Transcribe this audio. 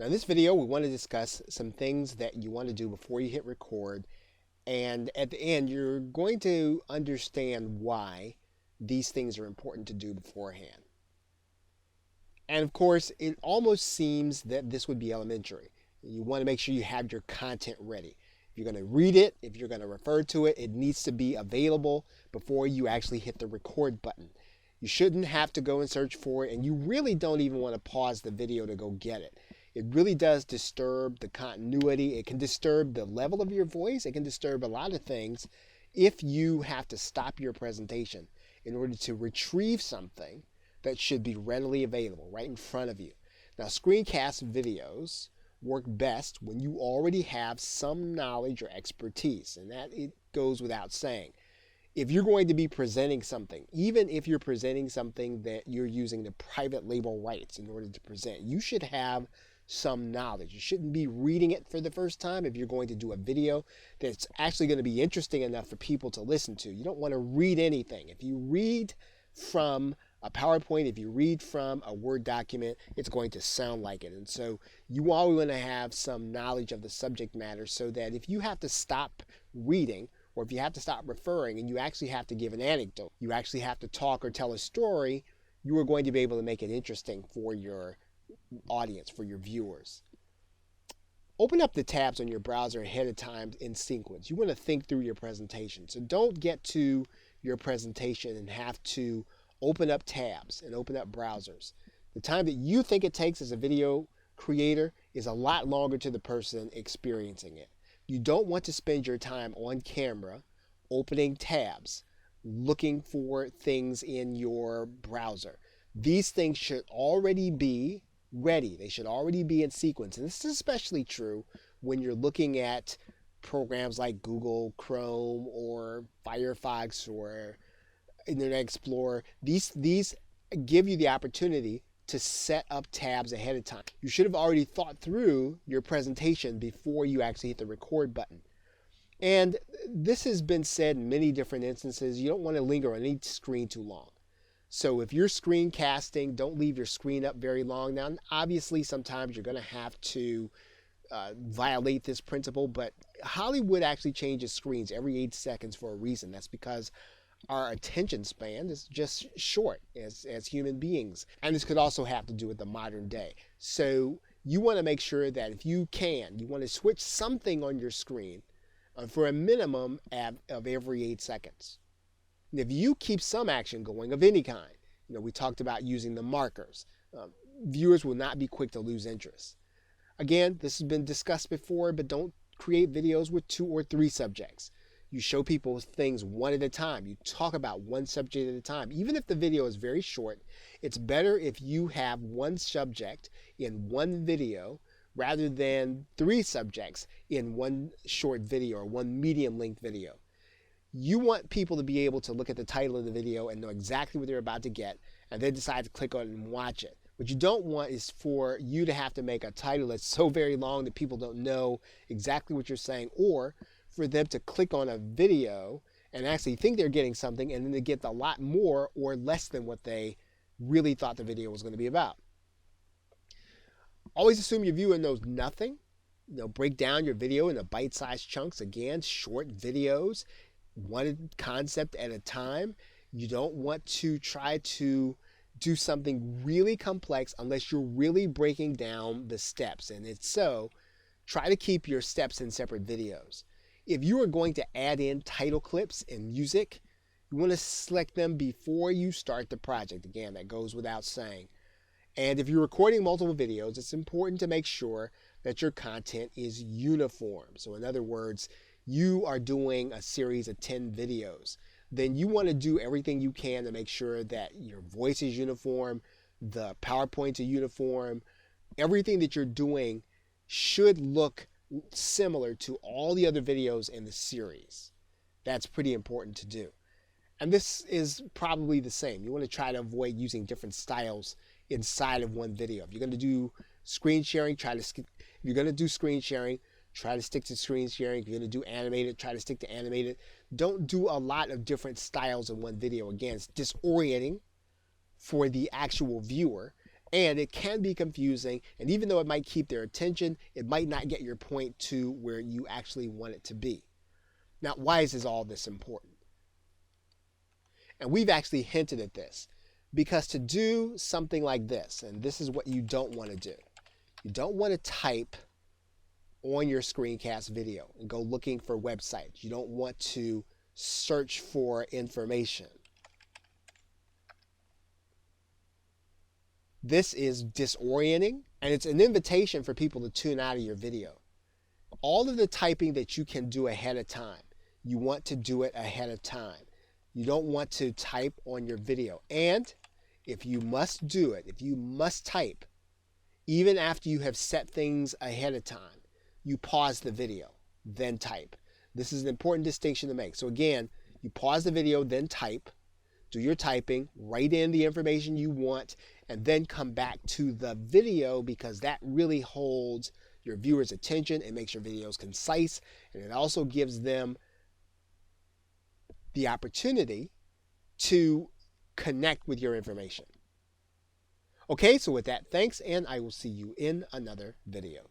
Now in this video, we want to discuss some things that you want to do before you hit record. And at the end, you're going to understand why these things are important to do beforehand. And of course, it almost seems that this would be elementary. You want to make sure you have your content ready. If you're going to read it, if you're going to refer to it, it needs to be available before you actually hit the record button. You shouldn't have to go and search for it, and you really don't even want to pause the video to go get it. It really does disturb the continuity. It can disturb the level of your voice. It can disturb a lot of things if you have to stop your presentation in order to retrieve something that should be readily available right in front of you. Now, screencast videos work best when you already have some knowledge or expertise, and that it goes without saying. If you're going to be presenting something, even if you're presenting something that you're using the private label rights in order to present, you should have some knowledge. You shouldn't be reading it for the first time if you're going to do a video that's actually going to be interesting enough for people to listen to. You don't want to read anything. If you read from a PowerPoint, if you read from a Word document, it's going to sound like it. And so you always want to have some knowledge of the subject matter so that if you have to stop reading or if you have to stop referring and you actually have to give an anecdote, you actually have to talk or tell a story, you are going to be able to make it interesting for your audience, for your viewers. Open up the tabs on your browser ahead of time in sequence. You want to think through your presentation. So don't get to your presentation and have to open up tabs and open up browsers. The time that you think it takes as a video creator is a lot longer to the person experiencing it. You don't want to spend your time on camera opening tabs, looking for things in your browser. These things should already be ready. They should already be in sequence. And this is especially true when you're looking at programs like Google Chrome or Firefox or Internet Explorer. These give you the opportunity to set up tabs ahead of time. You should have already thought through your presentation before you actually hit the record button. And this has been said in many different instances. You don't want to linger on any screen too long. So if you're screencasting, don't leave your screen up very long. Now, obviously, sometimes you're going to have to violate this principle, but Hollywood actually changes screens every 8 seconds for a reason. That's because our attention span is just short as human beings. And this could also have to do with the modern day. So you want to make sure that if you can, you want to switch something on your screen for a minimum of every 8 seconds. And if you keep some action going of any kind, we talked about using the markers, viewers will not be quick to lose interest. Again, this has been discussed before, but don't create videos with 2 or 3 subjects. You show people things one at a time. You talk about one subject at a time. Even if the video is very short, it's better if you have one subject in one video rather than 3 subjects in one short video or one medium-length video. You want people to be able to look at the title of the video and know exactly what they're about to get and then decide to click on it and watch it. What you don't want is for you to have to make a title that's so very long that people don't know exactly what you're saying, or for them to click on a video and actually think they're getting something and then they get a lot more or less than what they really thought the video was going to be about. Always assume your viewer knows nothing. Break down your video into bite-sized chunks. Again, short videos, one concept at a time. You don't want to try to do something really complex unless you're really breaking down the steps. And if so, try to keep your steps in separate videos. If you are going to add in title clips and music, you want to select them before you start the project. Again, that goes without saying. And if you're recording multiple videos, it's important to make sure that your content is uniform. So in other words, you are doing a series of 10 videos. Then you want to do everything you can to make sure that your voice is uniform, the PowerPoints are uniform. Everything that you're doing should look similar to all the other videos in the series. That's pretty important to do. And this is probably the same. You want to try to avoid using different styles inside of one video. If you're going to do screen sharing, try to stick to screen sharing. If you're going to do animated, try to stick to animated. Don't do a lot of different styles in one video. Again, it's disorienting for the actual viewer. And it can be confusing, and even though it might keep their attention, it might not get your point to where you actually want it to be. Now, why is all this important? And we've actually hinted at this, because to do something like this, and this is what you don't want to do, you don't want to type on your screencast video and go looking for websites. You don't want to search for information. This is disorienting, and it's an invitation for people to tune out of your video. All of the typing that you can do ahead of time, you want to do it ahead of time. You don't want to type on your video. And if you must do it, if you must type, even after you have set things ahead of time, you pause the video, then type. This is an important distinction to make. So again, you pause the video, then type. Do your typing, write in the information you want, and then come back to the video, because that really holds your viewers' attention. It makes your videos concise, and it also gives them the opportunity to connect with your information. Okay, so with that, thanks, and I will see you in another video.